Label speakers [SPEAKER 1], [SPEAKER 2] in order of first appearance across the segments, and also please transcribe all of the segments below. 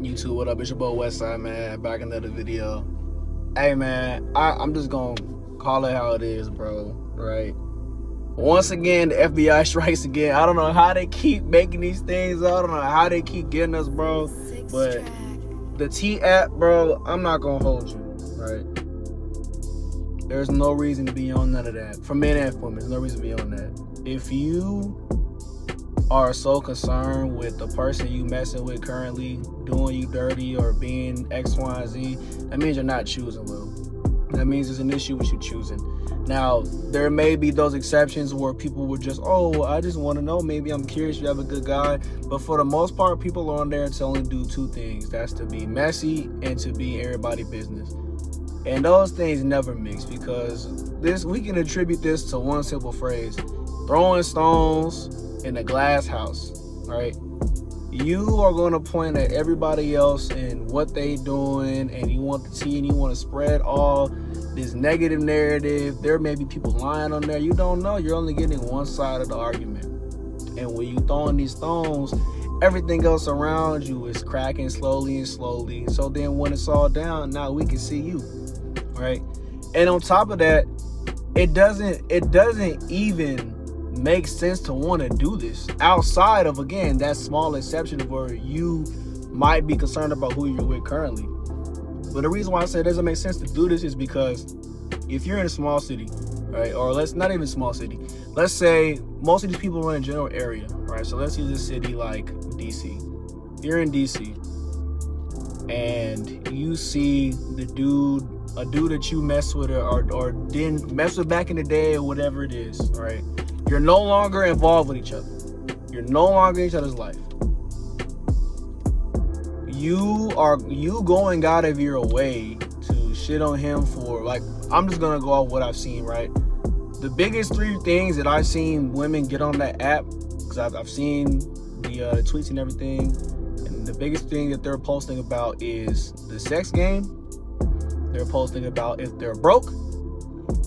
[SPEAKER 1] YouTube, what up? It's your boy Westside, man. Back in another video. Hey, man, I'm just gonna call it how it is, bro. Right? Once again, the FBI strikes again. I don't know how they keep making these things. I don't know how they keep getting us, bro. But the T app, bro, I'm not gonna hold you, right? There's no reason to be on none of that. For men and women, there's no reason to be on that. If you are so concerned with the person you messing with currently doing you dirty or being X, Y, and Z, that means you're not choosing well. That means there's an issue with you choosing. Now, there may be those exceptions where people would just, oh, I just want to know, maybe I'm curious, you have a good guy. But for the most part, people are on there to only do two things. That's to be messy and to be everybody's business. And those things never mix, because we can attribute this to one simple phrase: throwing stones in a glass house, right? You are going to point at everybody else and what they doing, and you want the tea, and you want to spread all this negative narrative. There may be people lying on there. You don't know. You're only getting one side of the argument. And when you throwing these stones, everything else around you is cracking slowly and slowly. So then when it's all down, now we can see you, right? And on top of that, it doesn't even make sense to want to do this outside of, again, that small exception where you might be concerned about who you're with currently. But the reason why I say it doesn't make sense to do this is because if you're in a small city, right, or let's not even small city, let's say most of these people are in a general area, right? So let's use a city like DC. You're in DC and you see a dude that you mess with or didn't mess with back in the day or whatever it is, right? You're no longer involved with each other. You're no longer in each other's life. You going out of your way to shit on him for, like, I'm just gonna go off what I've seen, right? The biggest three things that I've seen women get on that app, because I've seen the tweets and everything, and the biggest thing that they're posting about is the sex game. They're posting about if they're broke.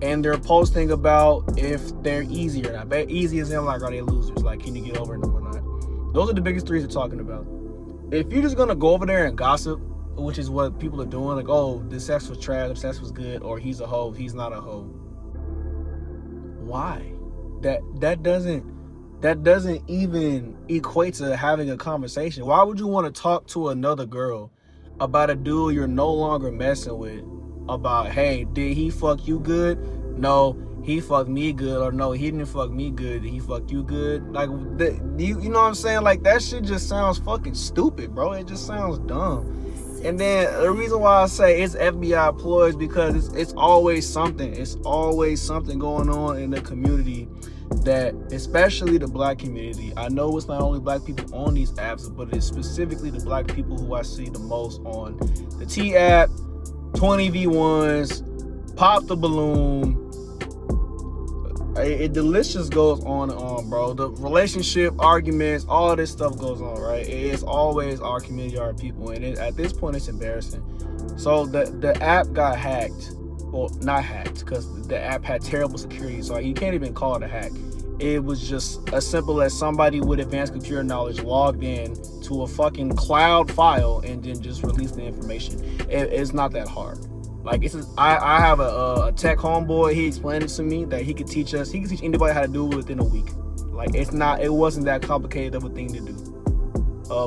[SPEAKER 1] And they're posting about if they're easy or not. But easy as in, like, are they losers? Like, can you get over them or not? Those are the biggest threes they're talking about. If you're just gonna go over there and gossip, which is what people are doing, like, oh, this sex was trash, this sex was good, or he's a hoe, he's not a hoe. Why? That doesn't even equate to having a conversation. Why would you want to talk to another girl about a dude you're no longer messing with? About, hey, did he fuck you good? No, he fucked me good. Or no, he didn't fuck me good. Did he fuck you good? Like, you know what I'm saying? Like, that shit just sounds fucking stupid, bro. It just sounds dumb. And then the reason why I say it's FBI employees, because it's always something. It's always something going on in the community, that, especially the black community. I know it's not only black people on these apps, but it's specifically the black people who I see the most on the T app, 20v1s, Pop the Balloon. The list just goes on and on, bro. The relationship arguments, all this stuff goes on, right? It's always our community, our people, and at this point, it's embarrassing. So the app got hacked. Well, not hacked, because the app had terrible security, so you can't even call it a hack. It was just as simple as somebody with advanced computer knowledge logged in to a fucking cloud file and then just released the information. It's not that hard. Like, I have a tech homeboy. He explained it to me that he could teach anybody how to do it within a week. Like, it wasn't that complicated of a thing to do.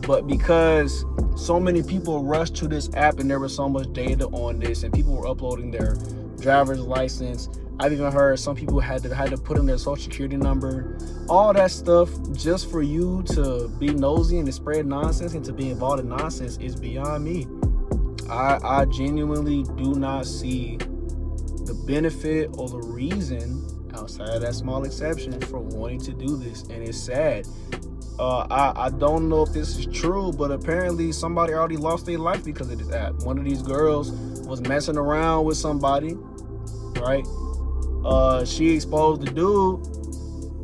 [SPEAKER 1] But because so many people rushed to this app and there was so much data on this, and people were uploading their driver's license. I've even heard some people had to put in their social security number, all that stuff, just for you to be nosy and to spread nonsense and to be involved in nonsense is beyond me. I genuinely do not see the benefit or the reason, outside of that small exception, for wanting to do this, and it's sad. I don't know if this is true, but apparently somebody already lost their life because of this app. One of these girls was messing around with somebody, right? She exposed the dude,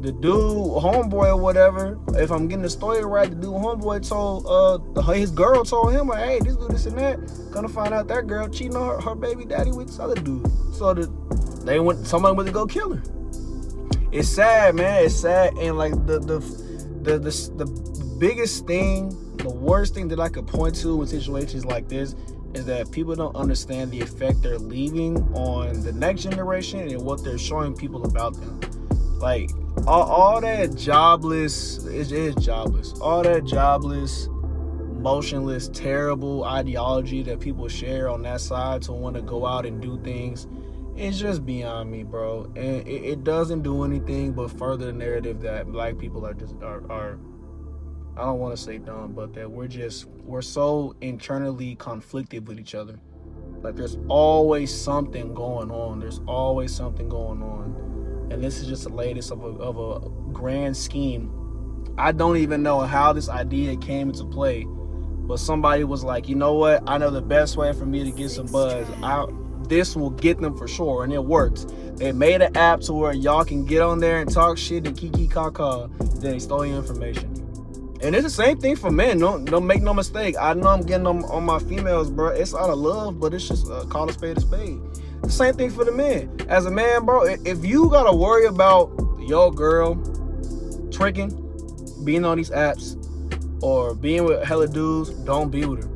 [SPEAKER 1] homeboy or whatever. If I'm getting the story right, the dude homeboy told his girl told him, like, hey, this dude, this and that. Gonna find out that girl cheating on her baby daddy with this other dude. So somebody went to go kill her. It's sad, man. It's sad. And like the biggest thing the worst thing that I could point to in situations like this is that people don't understand the effect they're leaving on the next generation and what they're showing people about them. Like, all that jobless, it is jobless. All that jobless, motionless, terrible ideology that people share on that side to want to go out and do things, it's just beyond me, bro. And it doesn't do anything but further the narrative that black people are I don't want to say dumb, but that we're so internally conflicted with each other. Like, there's always something going on. There's always something going on. And this is just the latest of a grand scheme. I don't even know how this idea came into play, but somebody was like, you know what? I know the best way for me to get some buzz. This will get them for sure, and it works. They made an app to where y'all can get on there and talk shit and kiki kaka, then they stole your information. And it's the same thing for men. Don't make no mistake. I know I'm getting on my females, bro. It's out of love, but it's just call a spade a spade. The same thing for the men. As a man, bro, if you gotta worry about your girl tricking, being on these apps, or being with hella dudes, don't be with her.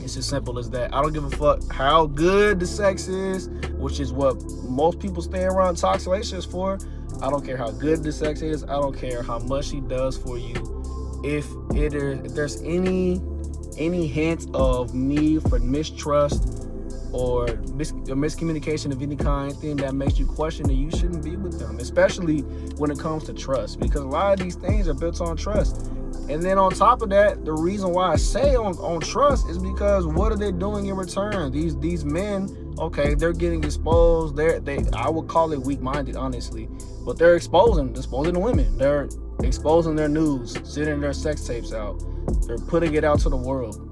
[SPEAKER 1] It's as simple as that. I don't give a fuck how good the sex is, which is what most people stay around toxic relationships for. I don't care how good the sex is. I don't care how much she does for you. If there's any hint of need for mistrust or miscommunication of any kind, anything that makes you question it, you shouldn't be with them, especially when it comes to trust, because a lot of these things are built on trust. And then on top of that, the reason why I say on trust is because what are they doing in return? These men, okay, they're getting exposed. I would call it weak-minded, honestly, but they're exposing the women. They're exposing their news, sending their sex tapes out. They're putting it out to the world.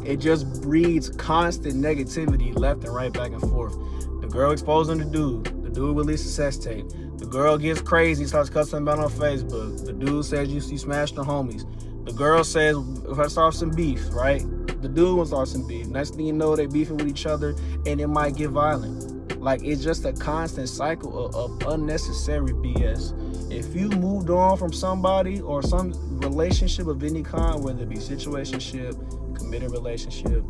[SPEAKER 1] It just breeds constant negativity left and right, back and forth. The girl exposing the dude releases a sex tape. The girl gets crazy, starts cussing about on Facebook. The dude says you smashed the homies. The girl says, if I start some beef, right? The dude will start some beef. Next thing you know, they beefing with each other, and it might get violent. Like, it's just a constant cycle of unnecessary BS. If you moved on from somebody or some relationship of any kind, whether it be situationship, committed relationship,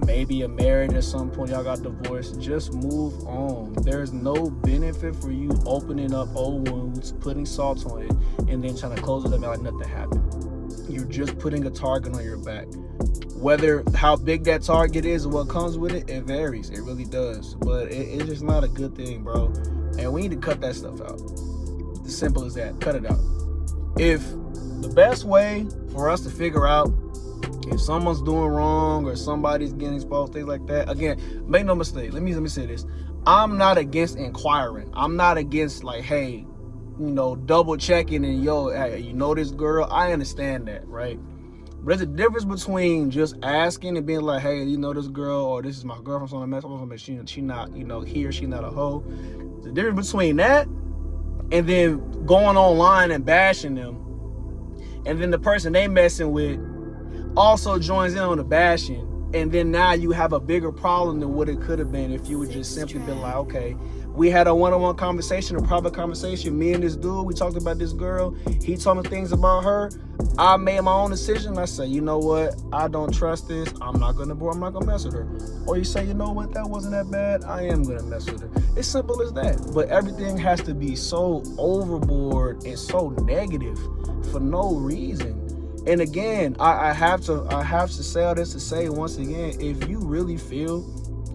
[SPEAKER 1] maybe a marriage at some point, y'all got divorced, just move on. There's no benefit for you opening up old wounds, putting salt on it, and then trying to close it up like nothing happened. You're just putting a target on your back. Whether how big that target is and what comes with it, it varies. It really does. But it's just not a good thing, bro. And we need to cut that stuff out. It's as simple as that. Cut it out. If the best way for us to figure out if someone's doing wrong or somebody's getting exposed, things like that, again, make no mistake. Let me say this. I'm not against inquiring. I'm not against, like, hey, double checking and hey, you know this girl. I understand that, right? But there's a difference between just asking and being like, hey, you know this girl, or this is my girlfriend, so I'm gonna make sure she not, he or she not a hoe. There's a difference between that and then going online and bashing them, and then the person they messing with also joins in on the bashing, and then now you have a bigger problem than what it could have been if you would just simply been like, okay, we had a one-on-one conversation, a private conversation. Me and this dude, we talked about this girl. He told me things about her. I made my own decision. I said, you know what? I don't trust this. I'm not gonna mess with her. Or you say, you know what? That wasn't that bad. I am gonna mess with her. It's simple as that. But everything has to be so overboard and so negative for no reason. And again, I have to say all this to say once again, if you really feel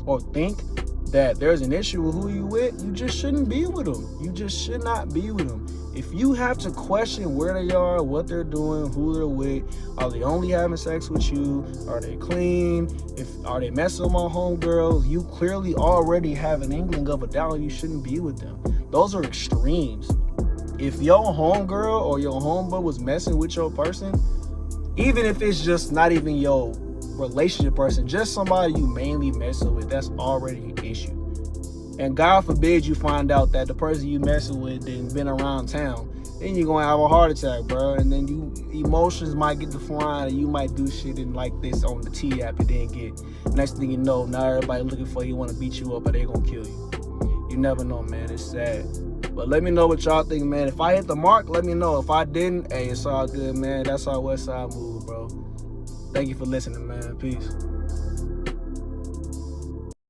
[SPEAKER 1] or think that there's an issue with who you with, you just shouldn't be with them. You just should not be with them. If you have to question where they are, what they're doing, who they're with, are they only having sex with you? Are they clean? Are they messing with my homegirls? You clearly already have an inkling of a doubt. You shouldn't be with them. Those are extremes. If your homegirl or your homeboy was messing with your person, even if it's just not even your relationship person, just somebody you mainly messing with, that's already an issue. And God forbid you find out that the person you messing with didn't been around town, then you're gonna have a heart attack, bro. And then emotions might get to flying, and you might do shit in like this on the T app and then get, next thing you know, now everybody looking for you, want to beat you up, or they gonna kill you. You never know, man. It's sad. But let me know what y'all think, man. If I hit the mark, let me know. If I didn't, hey, it's all good, man. That's how Westside move, bro. Thank you for listening, man. Peace.